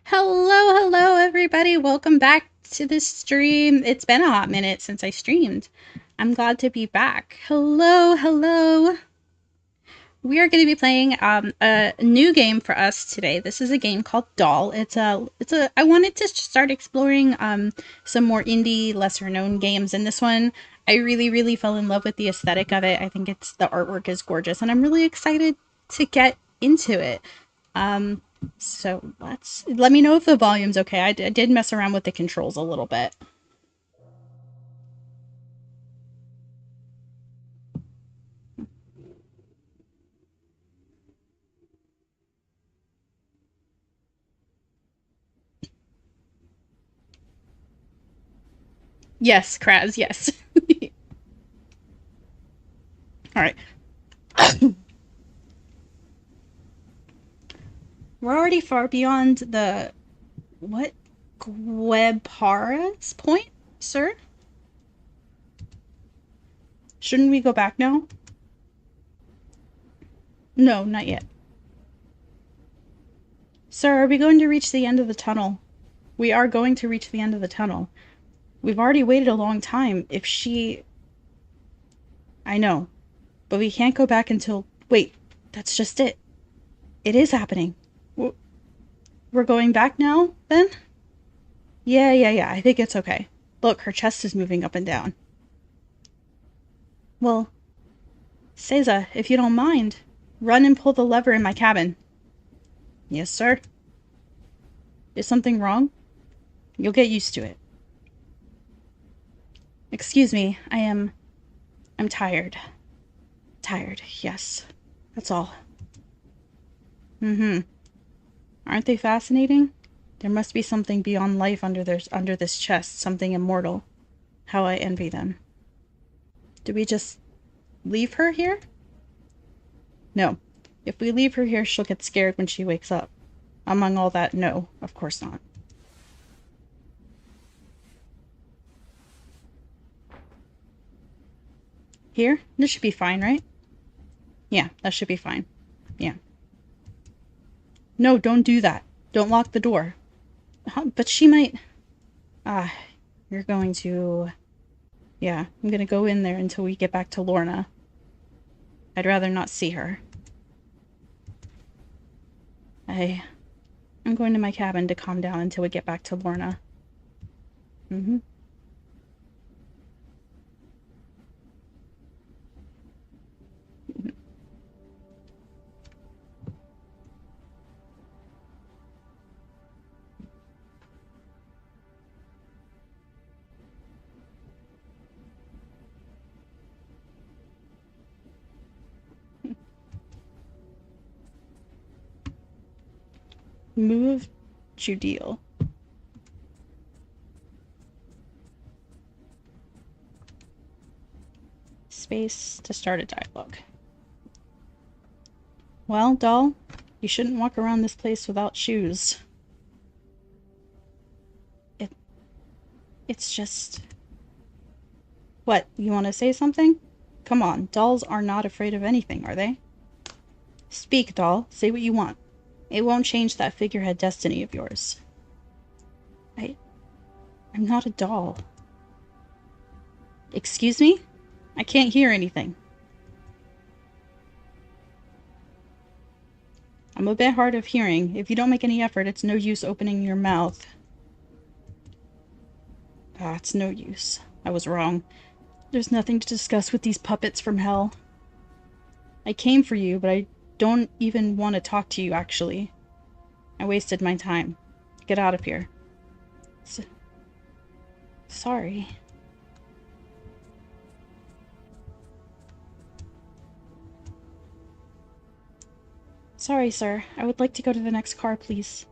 Hello, everybody. Welcome back to the stream. It's been a hot minute since I streamed. I'm glad to be back. Hello. We are going to be playing a new game for us today. This is a game called Doll. I wanted to start exploring some more indie, lesser known games, and this one I really fell in love with the aesthetic of it. I think the artwork is gorgeous, and I'm really excited to get into it. So let me know if the volume's okay. I did mess around with the controls a little bit. Yes, Kraz, yes. All right. We're already far beyond the what? Gwebhara's point, sir? Shouldn't we go back now? No, not yet. Sir, are we going to reach the end of the tunnel? We are going to reach the end of the tunnel. We've already waited a long time. If she... I know. But we can't go back until... Wait, that's just it. It is happening. We're going back now, then? Yeah. I think it's okay. Look, her chest is moving up and down. Well, Seiza, if you don't mind, run and pull the lever in my cabin. Yes, sir. Is something wrong? You'll get used to it. Excuse me, I'm tired. Tired, yes. That's all. Aren't they fascinating? There must be something beyond life under this chest, something immortal. How I envy them. Do we just leave her here? No. If we leave her here, she'll get scared when she wakes up. Among all that, no, of course not. Here? This should be fine, right? Yeah, that should be fine. Yeah. No, don't do that. Don't lock the door. But she might... you're going to... Yeah, I'm gonna go in there until we get back to Lorna. I'd rather not see her. I'm going to my cabin to calm down until we get back to Lorna. Move Judeal. Space to start a dialogue. Well, doll, you shouldn't walk around this place without shoes. It's just... What, you want to say something? Come on, dolls are not afraid of anything, are they? Speak, doll. Say what you want. It won't change that figurehead destiny of yours. I'm not a doll. Excuse me? I can't hear anything. I'm a bit hard of hearing. If you don't make any effort, it's no use opening your mouth. It's no use. I was wrong. There's nothing to discuss with these puppets from hell. I came for you, but I don't even want to talk to you, actually. I wasted my time. Get out of here. Sorry. Sorry, sir. I would like to go to the next car, please.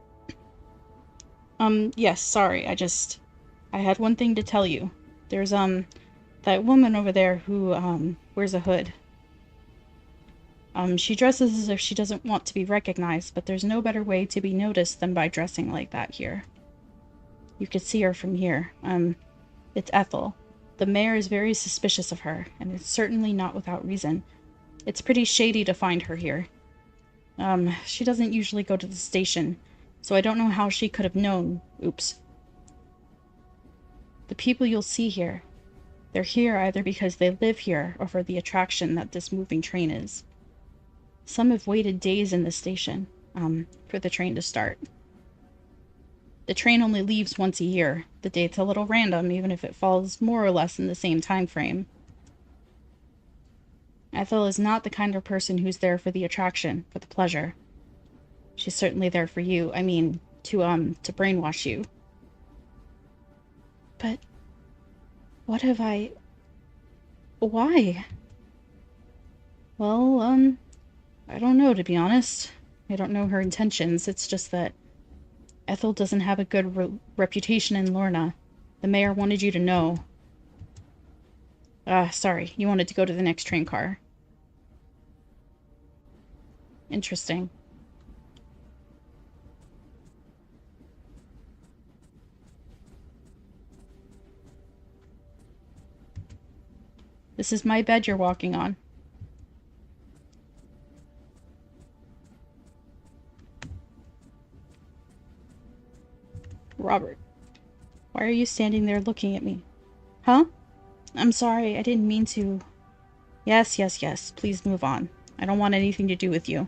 Yes, sorry. I had one thing to tell you. There's, that woman over there who, wears a hood. She dresses as if she doesn't want to be recognized, but there's no better way to be noticed than by dressing like that here. You could see her from here. It's Ethel. The mayor is very suspicious of her, and it's certainly not without reason. It's pretty shady to find her here. She doesn't usually go to the station, so I don't know how she could have known. Oops. The people you'll see here, they're here either because they live here or for the attraction that this moving train is. Some have waited days in the station, for the train to start. The train only leaves once a year. The date's a little random, even if it falls more or less in the same time frame. Ethel is not the kind of person who's there for the attraction, for the pleasure. She's certainly there for you. I mean, to brainwash you. But what have I... Why? Well, I don't know, to be honest. I don't know her intentions. It's just that Ethel doesn't have a good reputation in Lorna. The mayor wanted you to know. Sorry. You wanted to go to the next train car. Interesting. This is my bed you're walking on. Robert, why are you standing there looking at me? Huh? I'm sorry, I didn't mean to. Yes, yes, yes. Please move on. I don't want anything to do with you.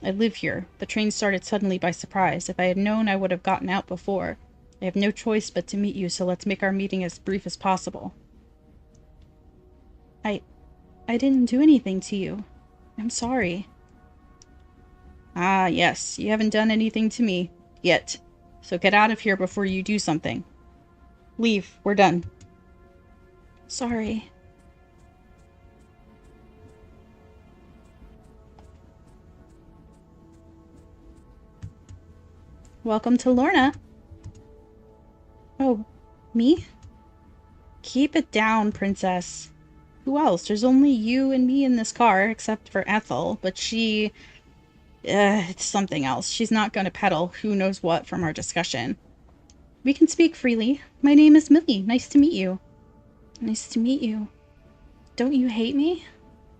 I live here. The train started suddenly by surprise. If I had known, I would have gotten out before. I have no choice but to meet you, so let's make our meeting as brief as possible. I didn't do anything to you. I'm sorry. Ah, yes. You haven't done anything to me. Yet. So get out of here before you do something. Leave. We're done. Sorry. Welcome to Lorna. Oh, me? Keep it down, princess. Who else? There's only you and me in this car, except for Ethel, but she... it's something else. She's not gonna peddle who knows what from our discussion. We can speak freely. My name is Millie. Nice to meet you. Nice to meet you. Don't you hate me?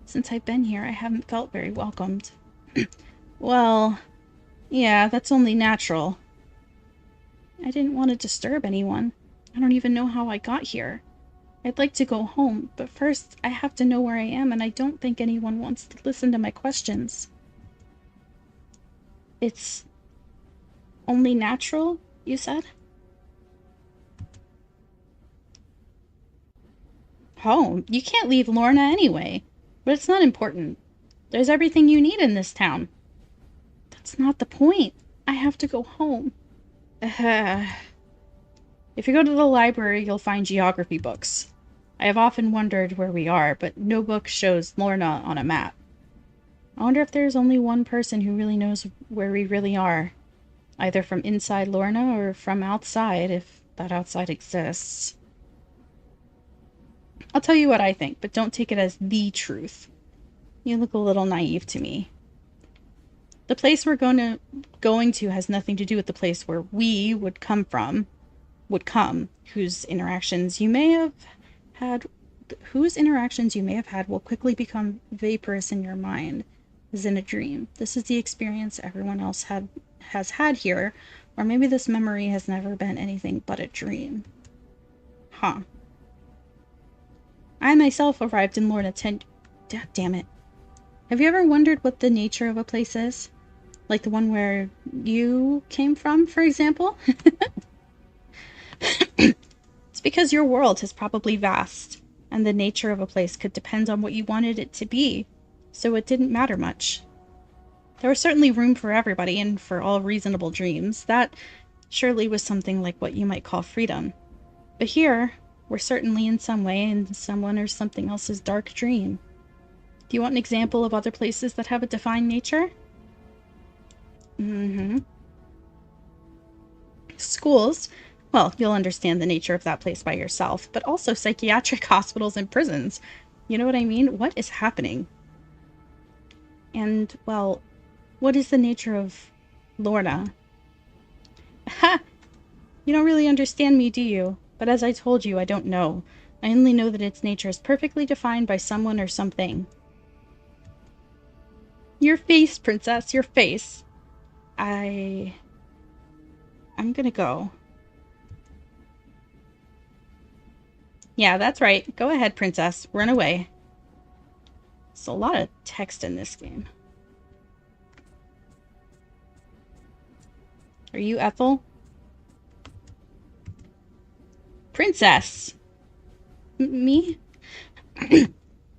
Since I've been here, I haven't felt very welcomed. Well, yeah, that's only natural. I didn't want to disturb anyone. I don't even know how I got here. I'd like to go home, but first I have to know where I am, and I don't think anyone wants to listen to my questions. It's only natural, you said? Home? You can't leave Lorna anyway. But it's not important. There's everything you need in this town. That's not the point. I have to go home. If you go to the library, you'll find geography books. I have often wondered where we are, but no book shows Lorna on a map. I wonder if there's only one person who really knows where we really are. Either from inside Lorna or from outside, if that outside exists. I'll tell you what I think, but don't take it as the truth. You look a little naive to me. The place we're going to has nothing to do with the place where we would come, whose interactions you may have had will quickly become vaporous in your mind, as in a dream. This is the experience everyone else has had here, or maybe this memory has never been anything but a dream. Huh. I myself arrived in Lorna damn it. Have you ever wondered what the nature of a place is? Like the one where you came from, for example? It's because your world is probably vast, and the nature of a place could depend on what you wanted it to be, so it didn't matter much. There was certainly room for everybody and for all reasonable dreams. That surely was something like what you might call freedom. But here, we're certainly in some way in someone or something else's dark dream. Do you want an example of other places that have a defined nature? Schools. Well, you'll understand the nature of that place by yourself, but also psychiatric hospitals and prisons. You know what I mean? What is happening? And, well, what is the nature of Lorna? Ha! You don't really understand me, do you? But as I told you, I don't know. I only know that its nature is perfectly defined by someone or something. Your face, princess, your face. I'm gonna go. Yeah, that's right. Go ahead, princess. Run away. There's a lot of text in this game. Are you Ethel? Princess! Me?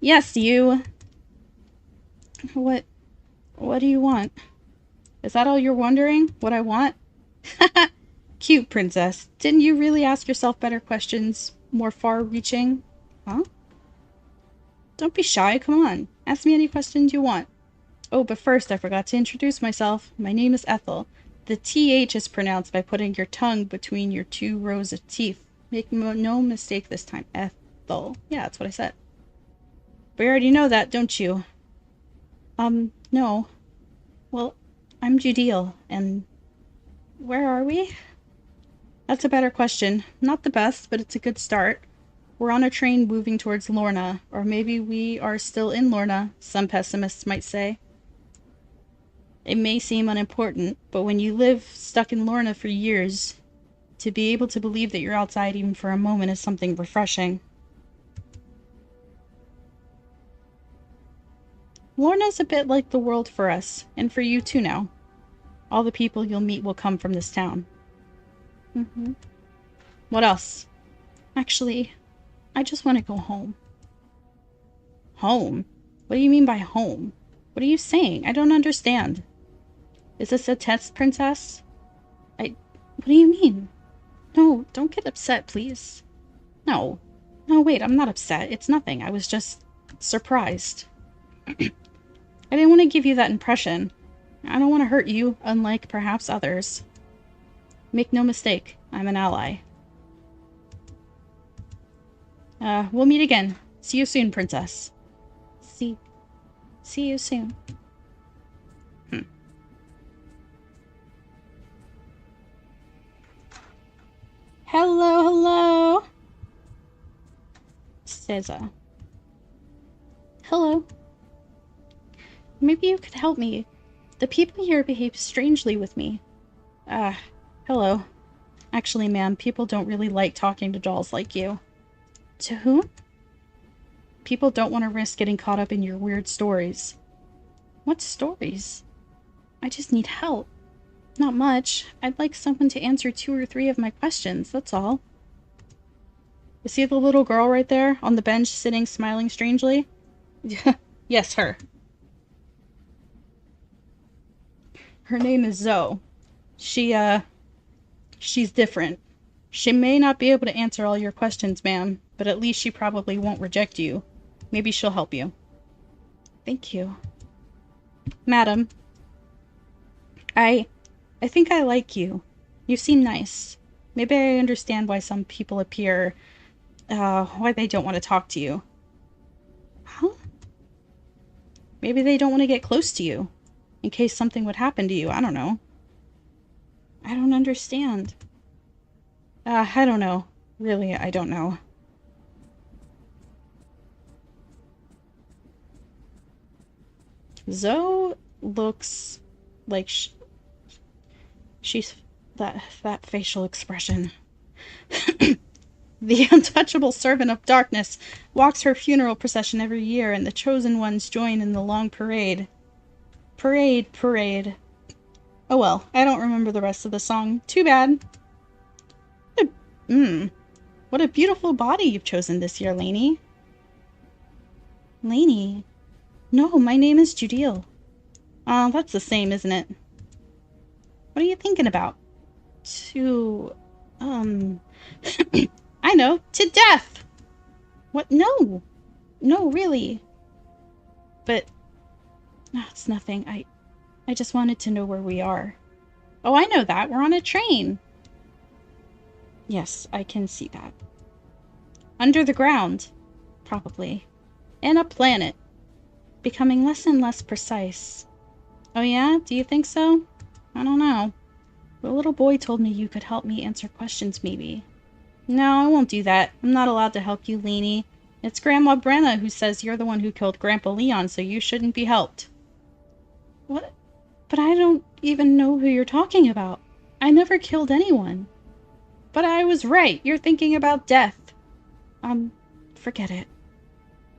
Yes, you. What do you want? Is that all you're wondering? What I want? Cute, princess. Didn't you really ask yourself better questions? More far-reaching? Huh? Don't be shy, come on. Ask me any questions you want. Oh, but first I forgot to introduce myself. My name is Ethel. The TH is pronounced by putting your tongue between your 2 rows of teeth. Make no mistake this time. Ethel. Yeah, that's what I said. But you already know that, don't you? No. Well, I'm Judeel, and where are we? That's a better question. Not the best, but it's a good start. We're on a train moving towards Lorna, or maybe we are still in Lorna, some pessimists might say. It may seem unimportant, but when you live stuck in Lorna for years, to be able to believe that you're outside even for a moment is something refreshing. Lorna's a bit like the world for us, and for you too now. All the people you'll meet will come from this town. What else? Actually, I just want to go home. Home? What do you mean by home? What are you saying? I don't understand. Is this a test, princess? What do you mean? No, don't get upset, please. No. No, wait, I'm not upset. It's nothing. I was just surprised. I didn't want to give you that impression. I don't want to hurt you, unlike perhaps others. Make no mistake, I'm an ally. We'll meet again. See you soon, princess. See you soon. Hello. Seza. Hello. Maybe you could help me. The people here behave strangely with me. Hello. Actually, ma'am, people don't really like talking to dolls like you. To whom? People don't want to risk getting caught up in your weird stories. What stories? I just need help. Not much. I'd like someone to answer 2 or 3 of my questions, that's all. You see the little girl right there on the bench sitting smiling strangely? Yes, her. Her name is Zoe. She's different. She may not be able to answer all your questions, ma'am, but at least she probably won't reject you. Maybe she'll help you. Thank you. Madam. I think I like you. You seem nice. Maybe I understand why some people appear, why they don't want to talk to you. Huh? Maybe they don't want to get close to you. In case something would happen to you, I don't know. I don't understand. I don't know. Really, I don't know. Zoe looks like she's that facial expression. The untouchable servant of darkness walks her funeral procession every year, and the chosen ones join in the long parade. Parade. Oh well, I don't remember the rest of the song. Too bad. What a beautiful body you've chosen this year, Lainey. Lainey? No, my name is Judeel. Oh, that's the same, isn't it? What are you thinking about? I know, to death! What? No! No, really. But, it's nothing. I just wanted to know where we are. Oh, I know that. We're on a train. Yes, I can see that. Under the ground. Probably. In a planet. Becoming less and less precise. Oh yeah? Do you think so? I don't know. The little boy told me you could help me answer questions, maybe. No, I won't do that. I'm not allowed to help you, Lainey. It's Grandma Brenna who says you're the one who killed Grandpa Leon, so you shouldn't be helped. What? But I don't even know who you're talking about. I never killed anyone. But I was right. You're thinking about death. Forget it.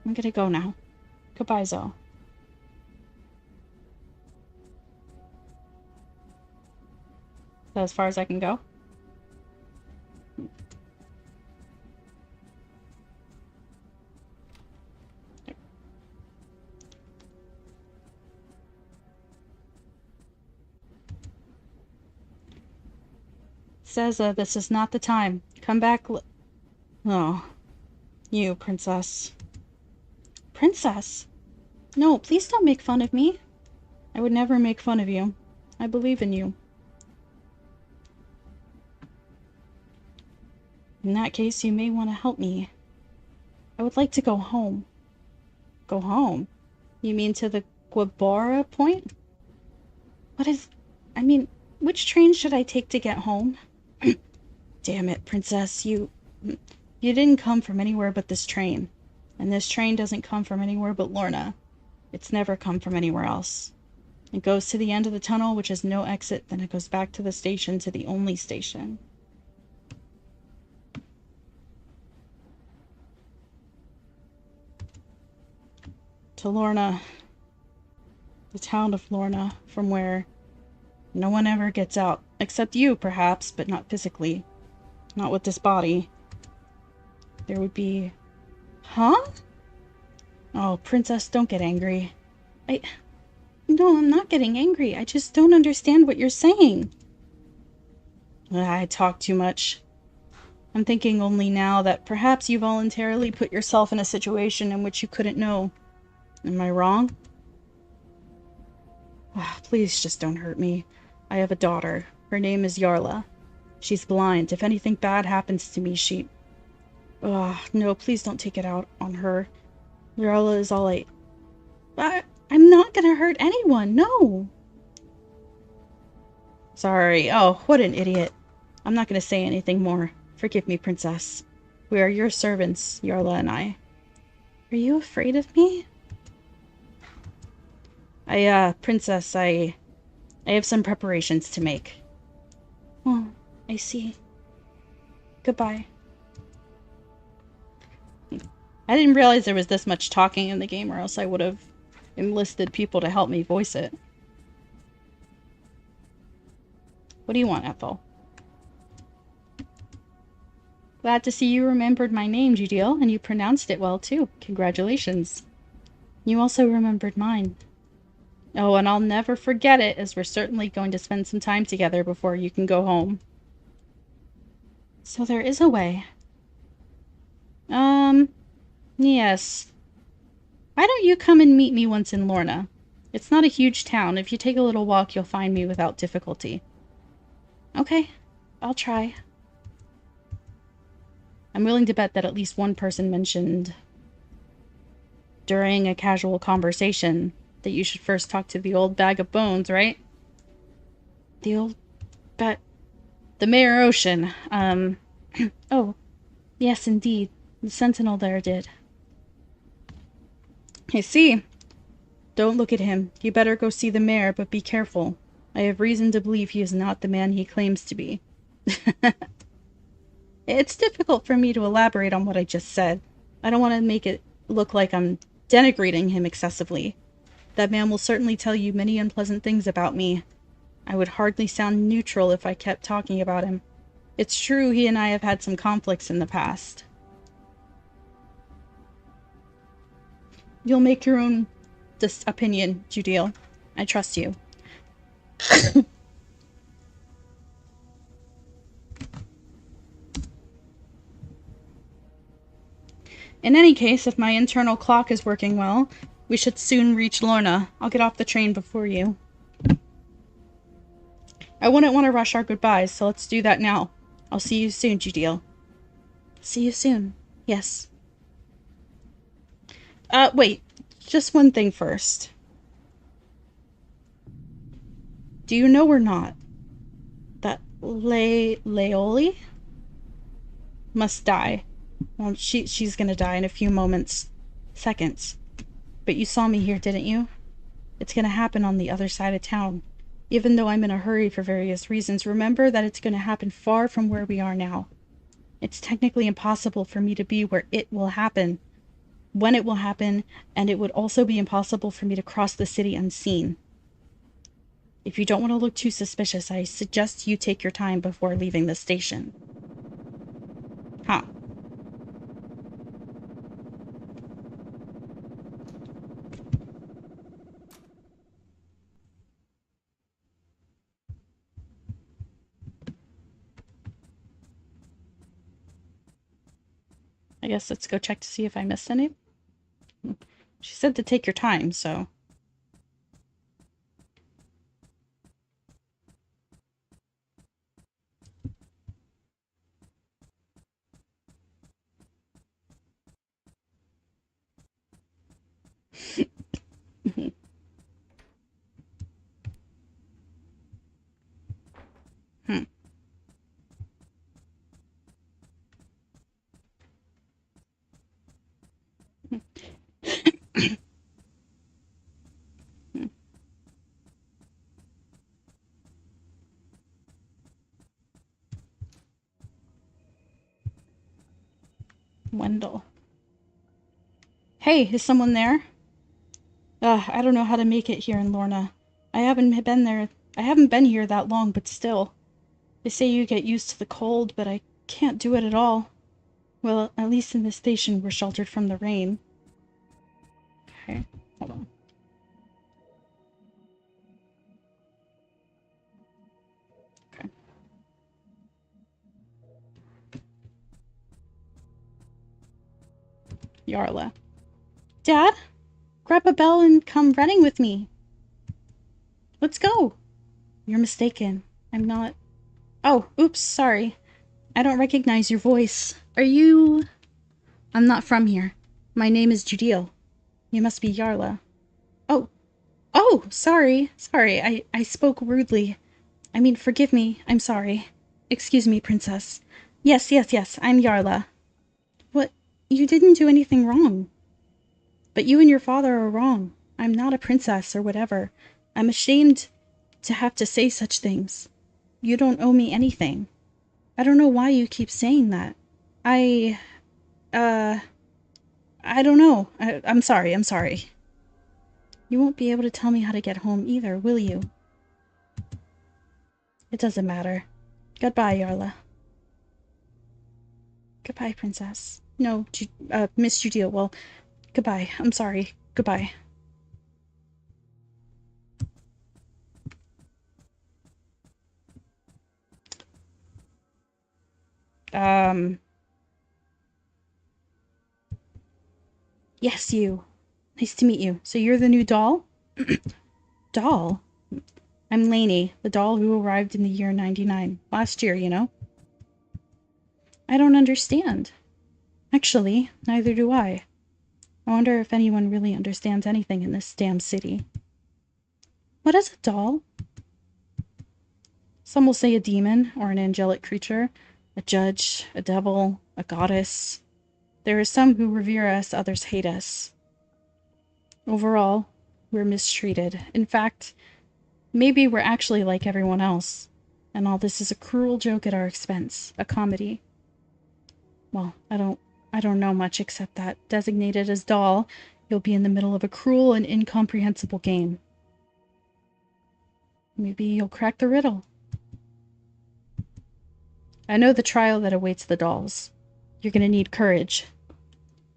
I'm gonna go now. Goodbye, Zoe. Is that as far as I can go? Says, this is not the time. Come back. Oh. You, princess. Princess? No, please don't make fun of me. I would never make fun of you. I believe in you. In that case, you may want to help me. I would like to go home. Go home? You mean to the Guabara point? What is... I mean, which train should I take to get home? Damn it, princess, you didn't come from anywhere but this train. And this train doesn't come from anywhere but Lorna. It's never come from anywhere else. It goes to the end of the tunnel, which has no exit, then it goes back to the station, to the only station. To Lorna. The town of Lorna, from where no one ever gets out. Except you, perhaps, but not physically. Not with this body. There would be... Huh? Oh, princess, don't get angry. No, I'm not getting angry. I just don't understand what you're saying. I talk too much. I'm thinking only now that perhaps you voluntarily put yourself in a situation in which you couldn't know. Am I wrong? Please just don't hurt me. I have a daughter. Her name is Yarla. She's blind. If anything bad happens to me, she... no, please don't take it out on her. Yarla is all I'm not gonna hurt anyone, no! Sorry. Oh, what an idiot. I'm not gonna say anything more. Forgive me, princess. We are your servants, Yarla and I. Are you afraid of me? Princess, I have some preparations to make. Oh, I see. Goodbye. I didn't realize there was this much talking in the game, or else I would have enlisted people to help me voice it. What do you want, Ethel? Glad to see you remembered my name, Judiel, and you pronounced it well, too. Congratulations. You also remembered mine. Oh, and I'll never forget it, as we're certainly going to spend some time together before you can go home. So there is a way. Yes. Why don't you come and meet me once in Lorna? It's not a huge town. If you take a little walk, you'll find me without difficulty. Okay, I'll try. I'm willing to bet that at least one person mentioned during a casual conversation that you should first talk to the old bag of bones, right? The old the Mayor Ocean. Oh, yes, indeed. The sentinel there did. I see. Don't look at him. You better go see the mayor, but be careful. I have reason to believe he is not the man he claims to be. It's difficult for me to elaborate on what I just said. I don't want to make it look like I'm denigrating him excessively. That man will certainly tell you many unpleasant things about me. I would hardly sound neutral if I kept talking about him. It's true he and I have had some conflicts in the past. You'll make your own opinion, Judiel. I trust you. In any case, if my internal clock is working well, we should soon reach Lorna. I'll get off the train before you. I wouldn't want to rush our goodbyes, so let's do that now. I'll see you soon, Judiel. See you soon. Yes. Wait. Just one thing first. Do you know or not that Leoli must die? Well, she's gonna die in a few moments. Seconds. But you saw me here, didn't you? It's gonna happen on the other side of town. Even though I'm in a hurry for various reasons, remember that it's going to happen far from where we are now. It's technically impossible for me to be where it will happen, when it will happen, and it would also be impossible for me to cross the city unseen. If you don't want to look too suspicious, I suggest you take your time before leaving the station. Huh. I guess let's go check to see if I missed any. She said to take your time, so... Hmm. Wendell. Hey, is someone there? I don't know how to make it here in Lorna. I haven't been here that long, but still. They say you get used to the cold, but I can't do it at all. Well, at least in this station, we're sheltered from the rain. Okay, hold on. Okay. Yarla. Dad? Grab a bell and come running with me. Let's go. You're mistaken. I'm not... Oh, oops, sorry. I don't recognize your voice. Are you... I'm not from here. My name is Judeel. You must be Yarla. Oh. Oh, sorry. Sorry, I spoke rudely. I mean, forgive me. I'm sorry. Excuse me, princess. Yes, I'm Yarla. What? You didn't do anything wrong. But you and your father are wrong. I'm not a princess or whatever. I'm ashamed to have to say such things. You don't owe me anything. I don't know why you keep saying that. I don't know. I'm sorry. You won't be able to tell me how to get home either, will you? It doesn't matter. Goodbye, Yarla. Goodbye, princess. No, Miss Judea. Well, goodbye. I'm sorry. Goodbye. Yes, you. Nice to meet you. So you're the new doll? Doll? I'm Lainey, the doll who arrived in the year 99. Last year, you know? I don't understand. Actually, neither do I. I wonder if anyone really understands anything in this damn city. What is a doll? Some will say a demon or an angelic creature, a judge, a devil, a goddess. There are some who revere us, others hate us. Overall, we're mistreated. In fact, maybe we're actually like everyone else, and all this is a cruel joke at our expense, a comedy. Well, I don't know much except that, designated as doll, you'll be in the middle of a cruel and incomprehensible game. Maybe you'll crack the riddle. I know the trial that awaits the dolls. You're gonna need courage.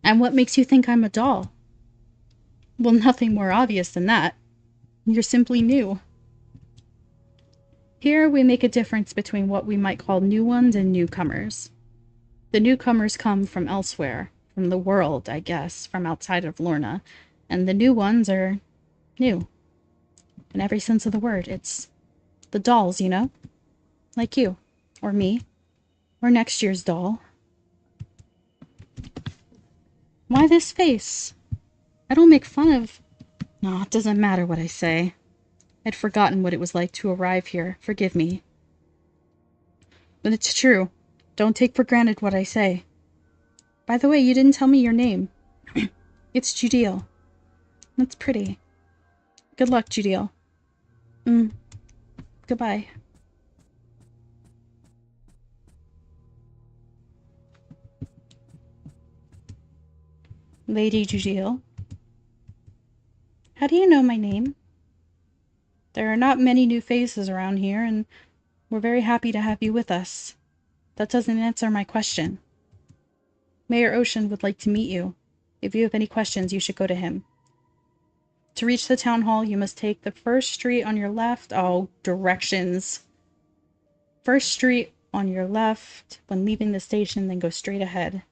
And what makes you think I'm a doll? Well, nothing more obvious than that. You're simply new. Here we make a difference between what we might call new ones and newcomers. The newcomers come from elsewhere, from the world, I guess, from outside of Lorna, and the new ones are new. In every sense of the word, it's the dolls, you know? Like you, or me, or next year's doll. Why this face? I don't make fun of... No, it doesn't matter what I say. I'd forgotten what it was like to arrive here. Forgive me. But it's true. Don't take for granted what I say. By the way, you didn't tell me your name. It's Judeel. That's pretty. Good luck, Judeel. Goodbye. Lady Jujiel. How do you know my name? There are not many new faces around here, and we're very happy to have you with us. That doesn't answer my question. Mayor Ocean would like to meet you. If you have any questions, you should go to him. To reach the town hall, you must take the first street on your left. Oh, directions. First street on your left when leaving the station, then go straight ahead.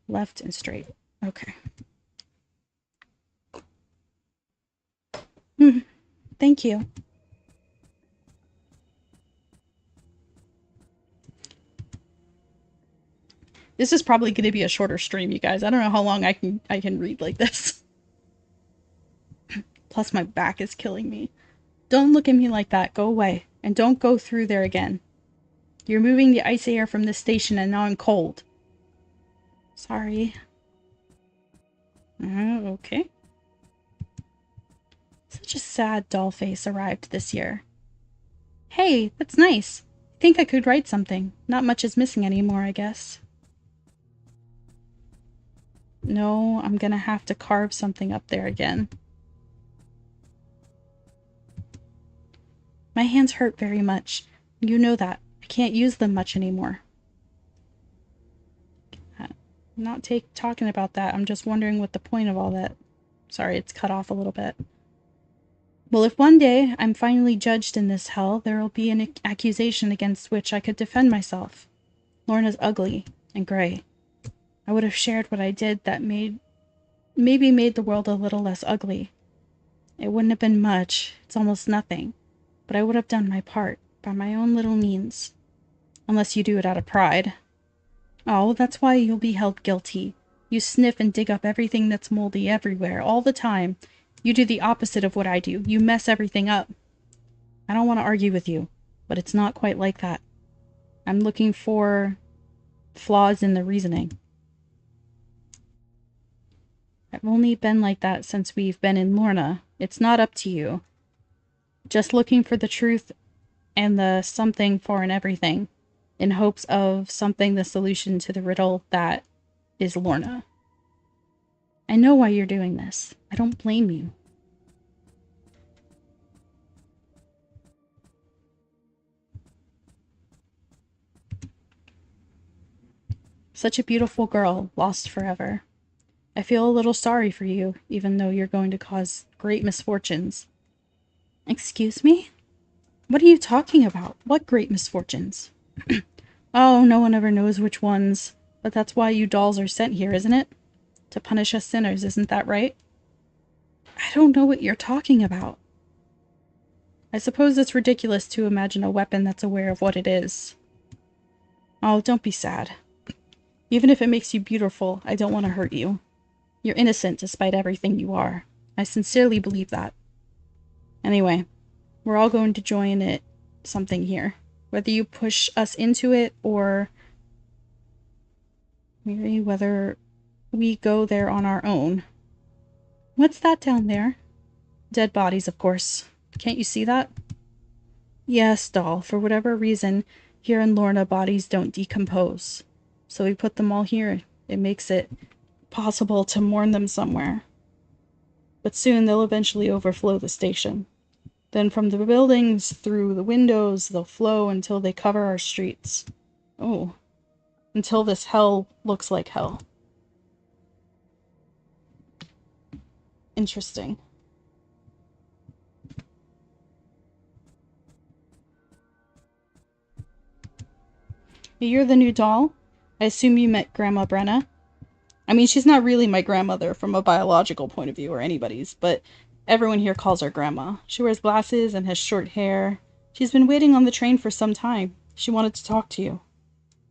Left and straight. Okay. Thank you. This is probably going to be a shorter stream, you guys. I don't know how long I can read like this. Plus my back is killing me. Don't look at me like that. Go away. And don't go through there again. You're moving the icy air from this station and now I'm cold. Sorry. Okay. Such a sad doll face arrived this year. Hey, that's nice. I think I could write something. Not much is missing anymore, I guess. No, I'm gonna have to carve something up there again. My hands hurt very much. You know that. I can't use them much anymore. I'm not talking about that. I'm just wondering what the point of all that. Sorry, it's cut off a little bit. Well, if one day I'm finally judged in this hell, there will be an accusation against which I could defend myself. Lorna's ugly and gray. I would have shared what I did that maybe made the world a little less ugly. It wouldn't have been much. It's almost nothing. But I would have done my part, by my own little means. Unless you do it out of pride. Oh, that's why you'll be held guilty. You sniff and dig up everything that's moldy everywhere, all the time. You do the opposite of what I do. You mess everything up. I don't want to argue with you, but it's not quite like that. I'm looking for flaws in the reasoning. I've only been like that since we've been in Lorna. It's not up to you. Just looking for the truth and the something for in everything, in hopes of something the solution to the riddle that is Lorna. I know why you're doing this. I don't blame you. Such a beautiful girl, lost forever. I feel a little sorry for you, even though you're going to cause great misfortunes. Excuse me? What are you talking about? What great misfortunes? Oh, no one ever knows which ones. But that's why you dolls are sent here, isn't it? To punish us sinners, isn't that right? I don't know what you're talking about. I suppose it's ridiculous to imagine a weapon that's aware of what it is. Oh, don't be sad. Even if it makes you beautiful, I don't want to hurt you. You're innocent despite everything you are. I sincerely believe that. Anyway, we're all going to join it something here. Whether you push us into it or maybe whether we go there on our own. What's that down there? Dead bodies, of course. Can't you see that? Yes, doll. For whatever reason, here in Lorna, bodies don't decompose. So we put them all here. It makes it possible to mourn them somewhere. But soon they'll eventually overflow the station. Then from the buildings through the windows, they'll flow until they cover our streets. Oh. Until this hell looks like hell. Interesting. You're the new doll? I assume you met Grandma Brenna? I mean, she's not really my grandmother from a biological point of view or anybody's, but everyone here calls her Grandma. She wears glasses and has short hair. She's been waiting on the train for some time. She wanted to talk to you.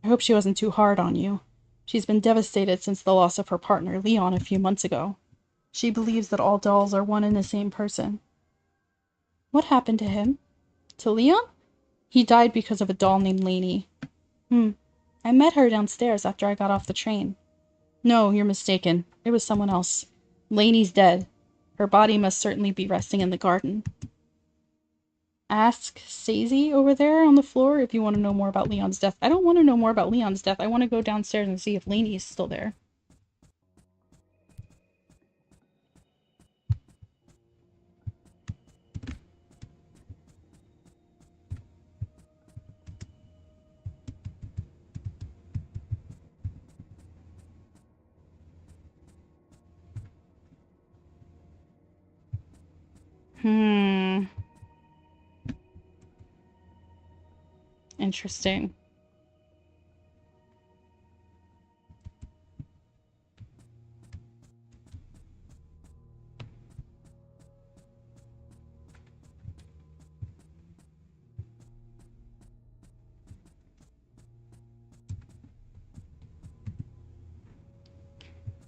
I hope she wasn't too hard on you. She's been devastated since the loss of her partner, Leon, a few months ago. She believes that all dolls are one and the same person. What happened to him? To Leon? He died because of a doll named Lainey. I met her downstairs after I got off the train. No, you're mistaken. It was someone else. Lainey's dead. Her body must certainly be resting in the garden. Ask Sazy over there on the floor if you want to know more about Leon's death. I don't want to know more about Leon's death. I want to go downstairs and see if Lainey's still there. Interesting.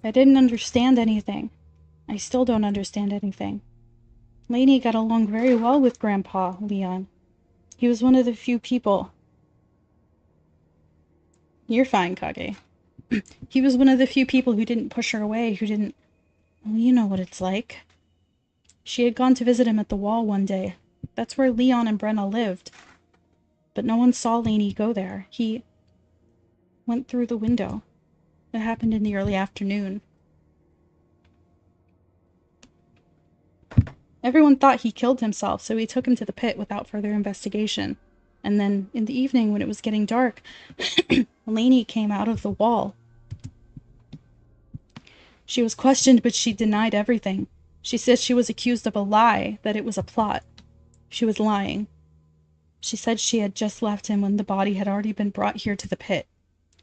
I didn't understand anything. I still don't understand anything. Lainey got along very well with Grandpa, Leon. He was one of the few people... You're fine, Kage. He was one of the few people who didn't push her away, who didn't... Well, you know what it's like. She had gone to visit him at the wall one day. That's where Leon and Brenna lived. But no one saw Lainey go there. He went through the window. It happened in the early afternoon. Everyone thought he killed himself, so he took him to the pit without further investigation. And then, in the evening, when it was getting dark, Lainey came out of the wall. She was questioned, but she denied everything. She said she was accused of a lie, that it was a plot. She was lying. She said she had just left him when the body had already been brought here to the pit.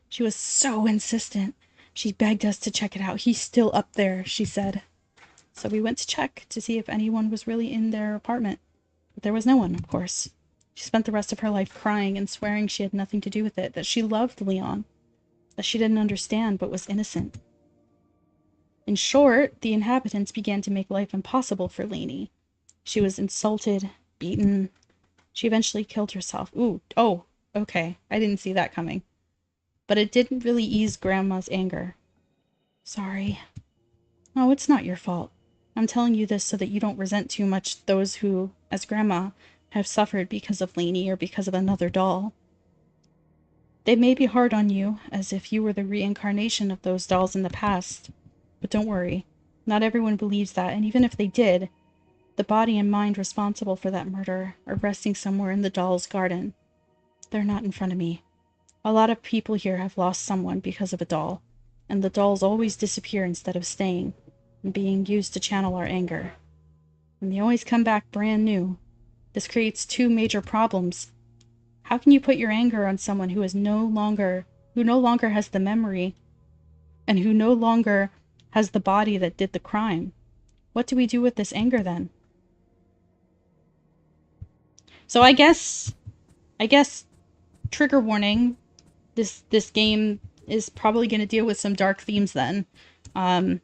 She was so insistent. She begged us to check it out. He's still up there, she said. So we went to check to see if anyone was really in their apartment. But there was no one, of course. She spent the rest of her life crying and swearing she had nothing to do with it, that she loved Leon, that she didn't understand but was innocent. In short, the inhabitants began to make life impossible for Lainey. She was insulted, beaten. She eventually killed herself. Oh, okay. I didn't see that coming. But it didn't really ease Grandma's anger. Sorry. Oh, it's not your fault. I'm telling you this so that you don't resent too much those who, as Grandma, have suffered because of Lainey or because of another doll. They may be hard on you, as if you were the reincarnation of those dolls in the past. But don't worry. Not everyone believes that, and even if they did, the body and mind responsible for that murder are resting somewhere in the doll's garden. They're not in front of me. A lot of people here have lost someone because of a doll, and the dolls always disappear instead of staying and being used to channel our anger. And they always come back brand new. This creates two major problems. How can you put your anger on someone who no longer has the memory, and who no longer has the body that did the crime? What do we do with this anger then? So I guess, trigger warning, this game is probably going to deal with some dark themes then. I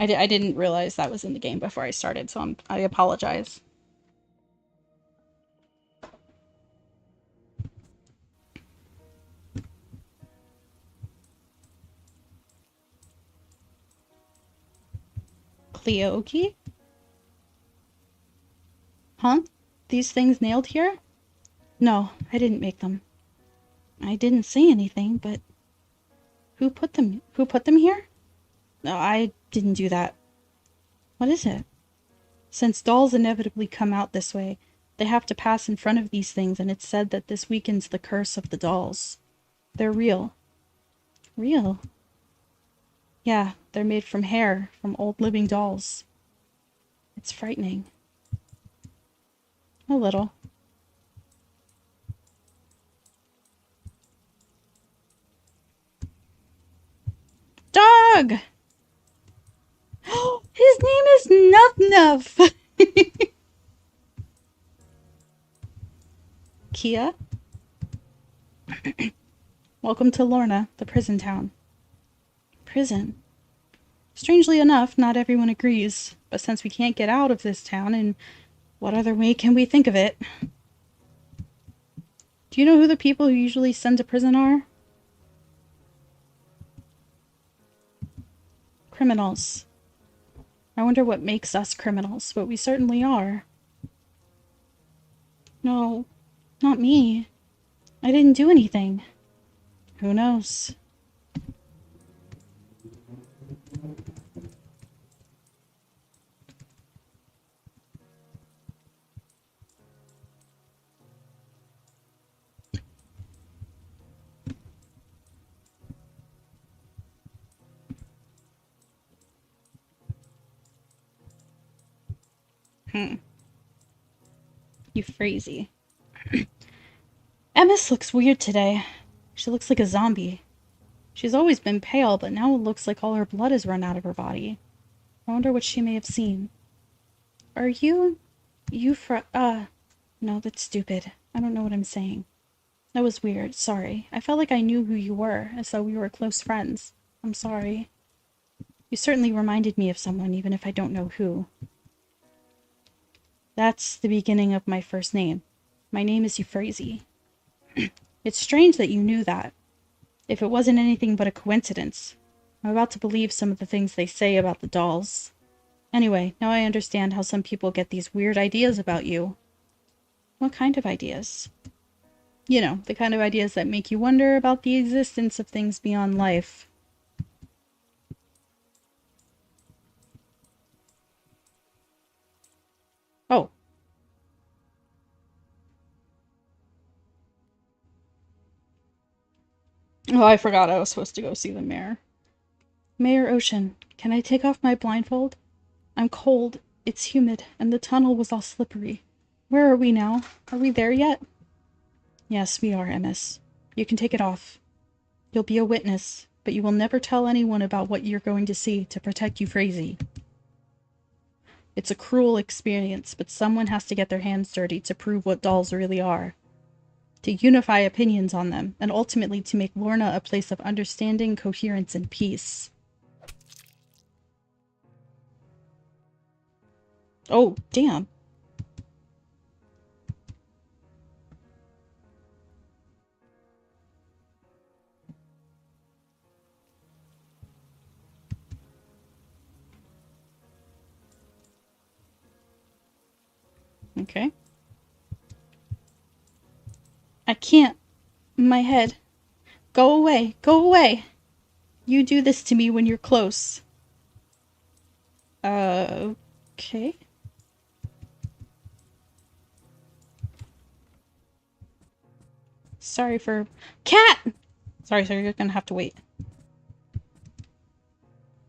didn't realize that was in the game before I started, so I apologize. Cleoki? Huh? These things nailed here? No, I didn't make them. I didn't say anything, but... Who put them here? No, I didn't do that. What is it? Since dolls inevitably come out this way, they have to pass in front of these things, and it's said that this weakens the curse of the dolls. They're real. Real? Yeah, they're made from hair, from old living dolls. It's frightening. A little. Dog! His name is Nuff Nuff! Kia? Welcome to Lorna, the prison town. Prison? Strangely enough, not everyone agrees, but since we can't get out of this town, in what other way can we think of it? Do you know who the people who usually send to prison are? Criminals. I wonder what makes us criminals, but we certainly are. No, not me. I didn't do anything. Who knows? You crazy. Emmis looks weird today. She looks like a zombie. She's always been pale, but now it looks like all her blood has run out of her body. I wonder what she may have seen. Are you... No, that's stupid. I don't know what I'm saying. That was weird. Sorry. I felt like I knew who you were, as though we were close friends. I'm sorry. You certainly reminded me of someone, even if I don't know who. That's the beginning of my first name. My name is Euphrasie. It's strange that you knew that. If it wasn't anything but a coincidence. I'm about to believe some of the things they say about the dolls. Anyway, now I understand how some people get these weird ideas about you. What kind of ideas? You know, the kind of ideas that make you wonder about the existence of things beyond life. Oh. Oh, I forgot I was supposed to go see the mayor. Mayor Ocean, can I take off my blindfold? I'm cold, it's humid, and the tunnel was all slippery. Where are we now? Are we there yet? Yes, we are, Emmis. You can take it off. You'll be a witness, but you will never tell anyone about what you're going to see to protect Euphrasie. It's a cruel experience, but someone has to get their hands dirty to prove what dolls really are. To unify opinions on them, and ultimately to make Lorna a place of understanding, coherence, and peace. Oh, damn. Okay. I can't. My head. Go away. Go away. You do this to me when you're close. Okay. Sorry for... Cat! Sorry, you're gonna have to wait.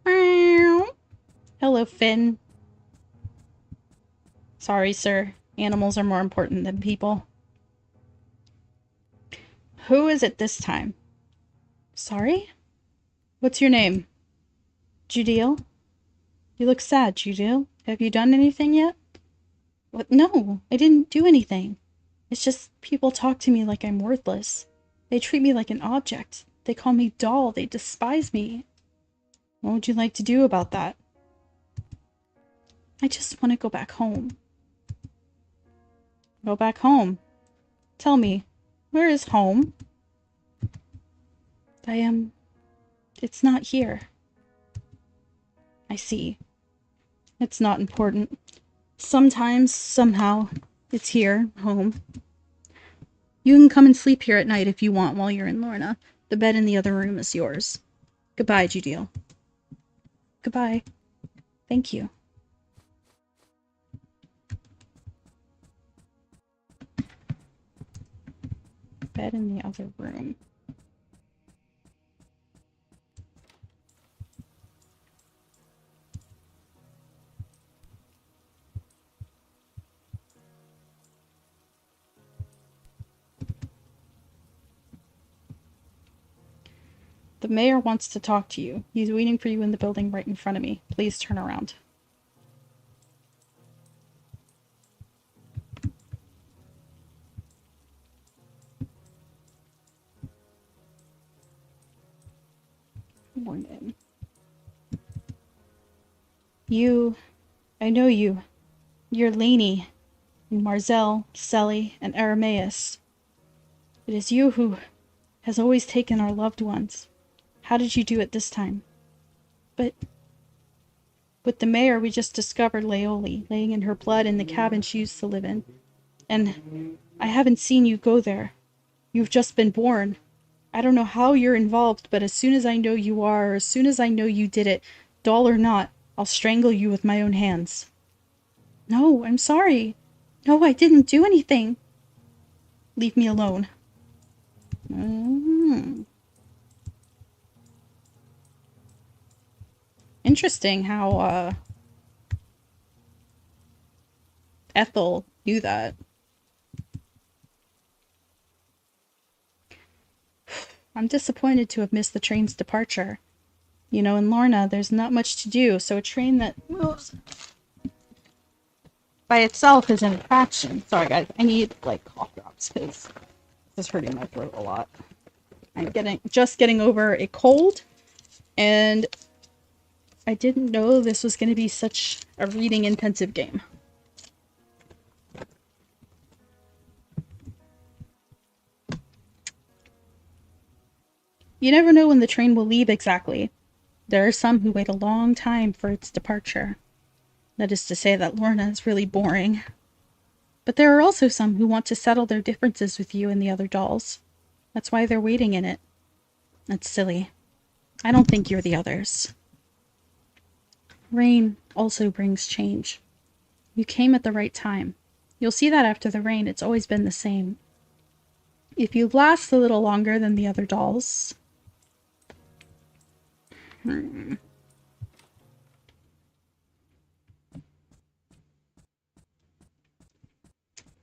Hello, Finn. Sorry, sir. Animals are more important than people. Who is it this time? Sorry? What's your name? Judeel? You look sad, Judeel. Have you done anything yet? What? No, I didn't do anything. It's just people talk to me like I'm worthless. They treat me like an object. They call me doll. They despise me. What would you like to do about that? I just want to go back home. Go back home? Tell me, where is home? It's not here. I see. It's not important. Sometimes, somehow, it's here, home. You can come and sleep here at night if you want while you're in Lorna. The bed in the other room is yours. Goodbye, Judeel. Goodbye. Thank you. Bed in the other room. The mayor wants to talk to you. He's waiting for you in the building right in front of me. Please turn around. Morning. I know you. You're Lainey, and Marzel, Selly, and Arameus. It is you who has always taken our loved ones. How did you do it this time? But with the mayor, we just discovered Laoli laying in her blood in the cabin she used to live in. And I haven't seen you go there. You've just been born. I don't know how you're involved, but as soon as I know you are, or as soon as I know you did it, doll or not, I'll strangle you with my own hands. No, I'm sorry. No, I didn't do anything. Leave me alone. Interesting how Ethel knew that. I'm disappointed to have missed the train's departure. You know, in Lorna, there's not much to do, so a train that moves by itself is an attraction. Sorry, guys, I need, like, cough drops, because this is hurting my throat a lot. I'm just getting over a cold, and I didn't know this was going to be such a reading-intensive game. You never know when the train will leave exactly. There are some who wait a long time for its departure. That is to say that Lorna is really boring. But there are also some who want to settle their differences with you and the other dolls. That's why they're waiting in it. That's silly. I don't think you're the others. Rain also brings change. You came at the right time. You'll see that after the rain, it's always been the same. If you last a little longer than the other dolls...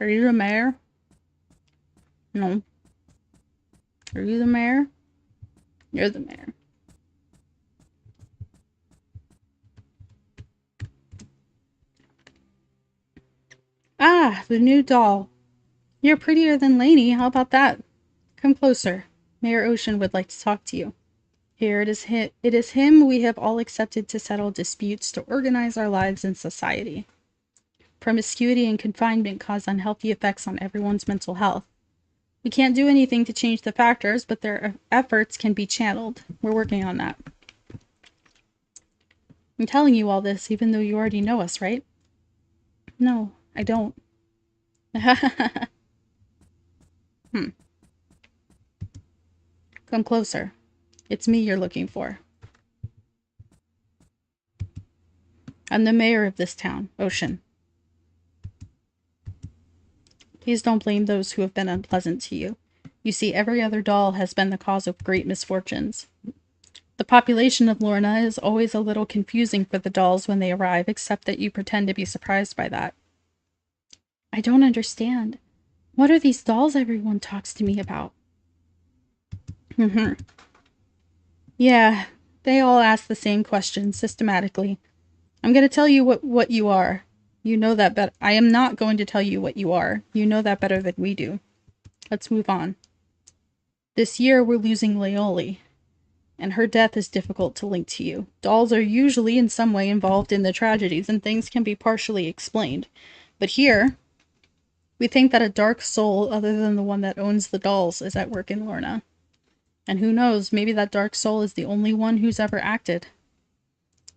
Are you the mayor? No. Are you the mayor? You're the mayor. Ah, the new doll. You're prettier than Lainey. How about that? Come closer. Mayor Ocean would like to talk to you. Here it is him we have all accepted to settle disputes, to organize our lives in society. Promiscuity and confinement cause unhealthy effects on everyone's mental health. We can't do anything to change the factors, but their efforts can be channeled. We're working on that. I'm telling you all this, even though you already know us, right? No, I don't. Come closer. It's me you're looking for. I'm the mayor of this town, Ocean. Please don't blame those who have been unpleasant to you. You see, every other doll has been the cause of great misfortunes. The population of Lorna is always a little confusing for the dolls when they arrive, except that you pretend to be surprised by that. I don't understand. What are these dolls everyone talks to me about? Yeah, they all ask the same questions systematically. I'm going to tell you what you are. You know that better. I am not going to tell you what you are. You know that better than we do. Let's move on. This year we're losing Leoli, and her death is difficult to link to you. Dolls are usually in some way involved in the tragedies, and things can be partially explained. But here, we think that a dark soul other than the one that owns the dolls is at work in Lorna. And who knows, maybe that dark soul is the only one who's ever acted.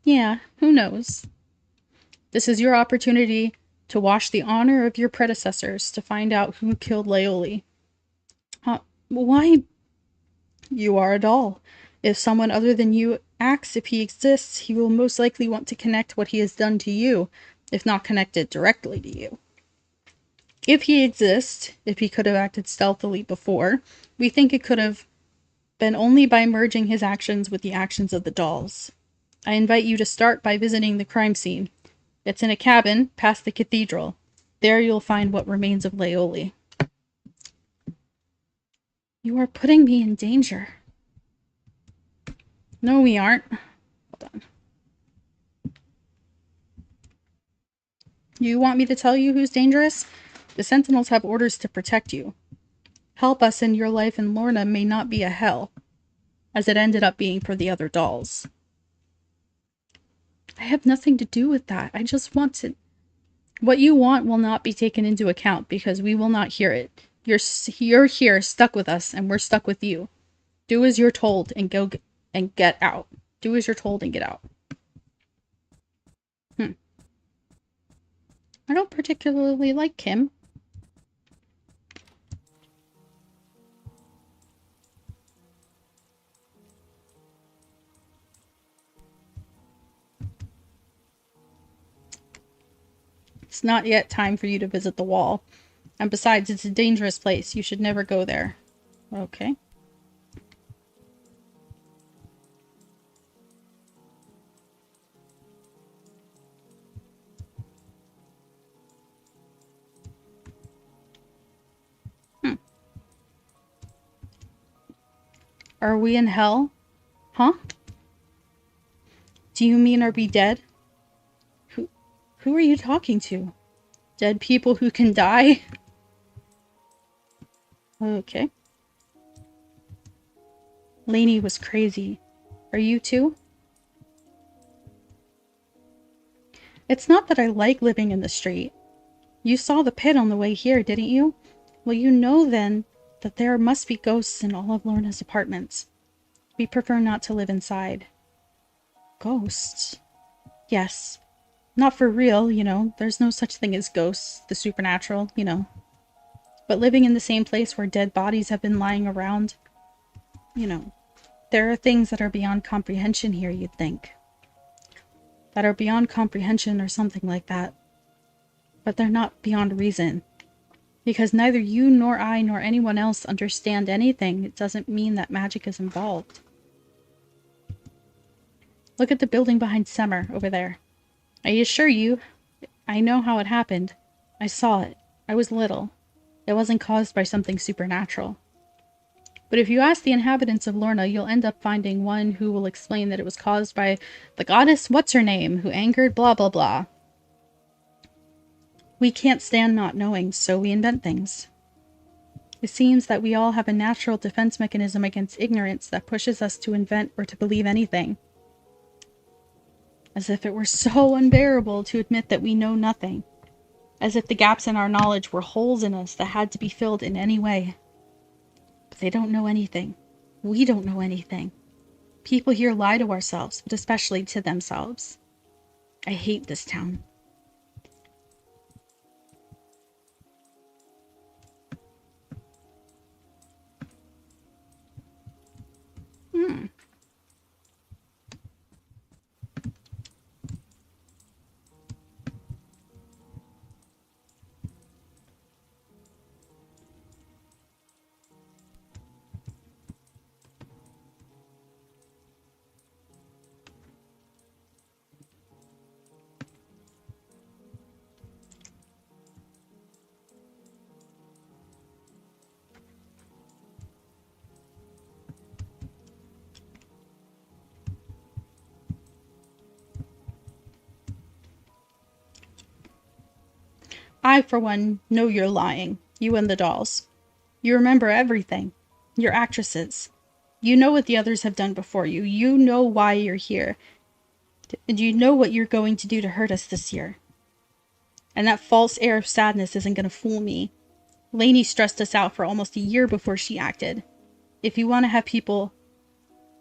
Yeah, who knows? This is your opportunity to wash the honor of your predecessors, to find out who killed Leoli. Why? You are a doll. If someone other than you acts, if he exists, he will most likely want to connect what he has done to you, if not connect it directly to you. If he exists, if he could have acted stealthily before, we think it could have been only by merging his actions with the actions of the dolls. I invite you to start by visiting the crime scene. It's in a cabin past the cathedral. There you'll find what remains of Leoli. You are putting me in danger. No, we aren't. Hold on. You want me to tell you who's dangerous? The Sentinels have orders to protect you. Help us in your life in Lorna may not be a hell, as it ended up being for the other dolls. I have nothing to do with that. I just want to... What you want will not be taken into account because we will not hear it. You're here stuck with us and we're stuck with you. Do as you're told and go and get out. Do as you're told and get out. I don't particularly like Kim. It's not yet time for you to visit the wall. And besides, it's a dangerous place. You should never go there. Okay. Are we in hell? Huh? Do you mean are we dead? Who are you talking to? Dead people who can die? Okay. Lainey was crazy. Are you too? It's not that I like living in the street. You saw the pit on the way here, didn't you? Well, you know then that there must be ghosts in all of Lorna's apartments. We prefer not to live inside. Ghosts? Yes. Not for real, you know. There's no such thing as ghosts, the supernatural, you know. But living in the same place where dead bodies have been lying around, you know, there are things that are beyond comprehension here, you'd think. That are beyond comprehension or something like that. But they're not beyond reason. Because neither you nor I nor anyone else understand anything, it doesn't mean that magic is involved. Look at the building behind Summer over there. I assure you, I know how it happened. I saw it. I was little. It wasn't caused by something supernatural. But if you ask the inhabitants of Lorna, you'll end up finding one who will explain that it was caused by the goddess what's-her-name, who angered blah blah blah. We can't stand not knowing, so we invent things. It seems that we all have a natural defense mechanism against ignorance that pushes us to invent or to believe anything. As if it were so unbearable to admit that we know nothing. As if the gaps in our knowledge were holes in us that had to be filled in any way. But they don't know anything. We don't know anything. People here lie to ourselves, but especially to themselves. I hate this town. I, for one, know you're lying. You and the dolls. You remember everything. You're actresses. You know what the others have done before you. You know why you're here. And you know what you're going to do to hurt us this year. And that false air of sadness isn't going to fool me. Lainey stressed us out for almost a year before she acted. If you want to have people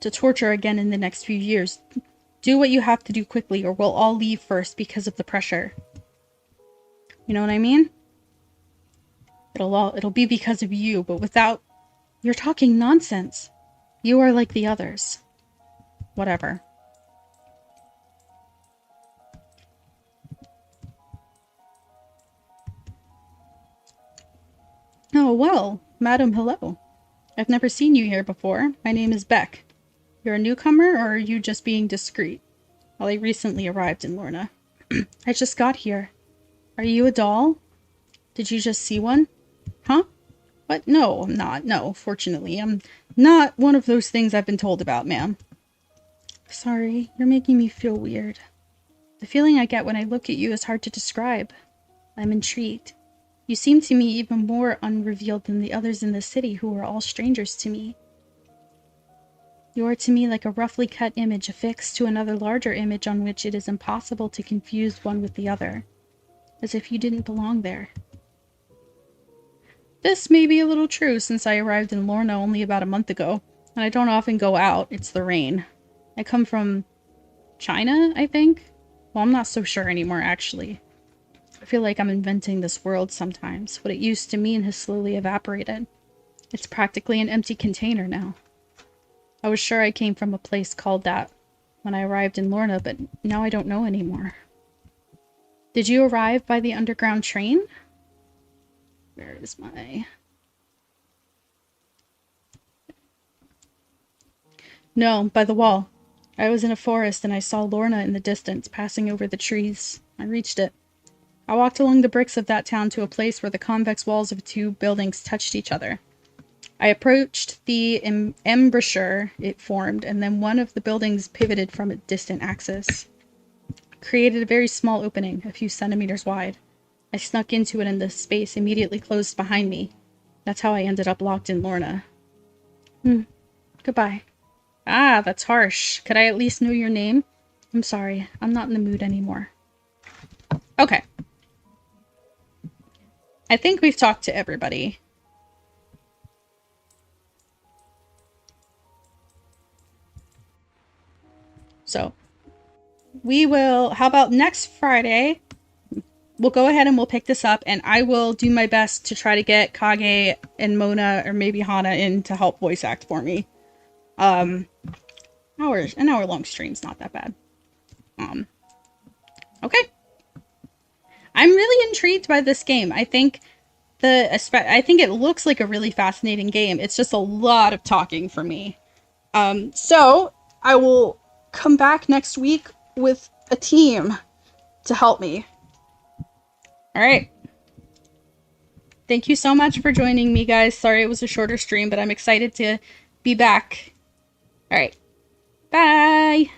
to torture again in the next few years, do what you have to do quickly or we'll all leave first because of the pressure. You know what I mean? It'll be because of you, but without... You're talking nonsense. You are like the others. Whatever. Oh, well, madam, hello. I've never seen you here before. My name is Beck. You're a newcomer, or are you just being discreet? Well, I recently arrived in Lorna. I just got here. Are you a doll? Did you just see one? Huh? What? No, I'm not. No, fortunately. I'm not one of those things I've been told about, ma'am. Sorry, you're making me feel weird. The feeling I get when I look at you is hard to describe. I'm intrigued. You seem to me even more unrevealed than the others in the city who are all strangers to me. You are to me like a roughly cut image affixed to another larger image on which it is impossible to confuse one with the other. As if you didn't belong there. This may be a little true since I arrived in Lorna only about a month ago, and I don't often go out, it's the rain. I come from China, I think? Well, I'm not so sure anymore, actually. I feel like I'm inventing this world sometimes. What it used to mean has slowly evaporated. It's practically an empty container now. I was sure I came from a place called that when I arrived in Lorna, but now I don't know anymore. Did you arrive by the underground train? Where is my... No, by the wall. I was in a forest and I saw Lorna in the distance, passing over the trees. I reached it. I walked along the bricks of that town to a place where the convex walls of two buildings touched each other. I approached the embrasure it formed, and then one of the buildings pivoted from a distant axis. Created a very small opening, a few centimeters wide. I snuck into it and the space immediately closed behind me. That's how I ended up locked in Lorna. Goodbye. Ah, that's harsh. Could I at least know your name? I'm sorry, I'm not in the mood anymore. Okay. I think we've talked to everybody. So, we will... How about next Friday? We'll go ahead and we'll pick this up, and I will do my best to try to get Kage and Mona, or maybe Hana, in to help voice act for me. An hour-long stream's not that bad. Okay. I'm really intrigued by this game. I think it looks like a really fascinating game. It's just a lot of talking for me. So I will come back next week with a team to help me. All right. Thank you so much for joining me, guys. Sorry it was a shorter stream, but I'm excited to be back. All right. Bye.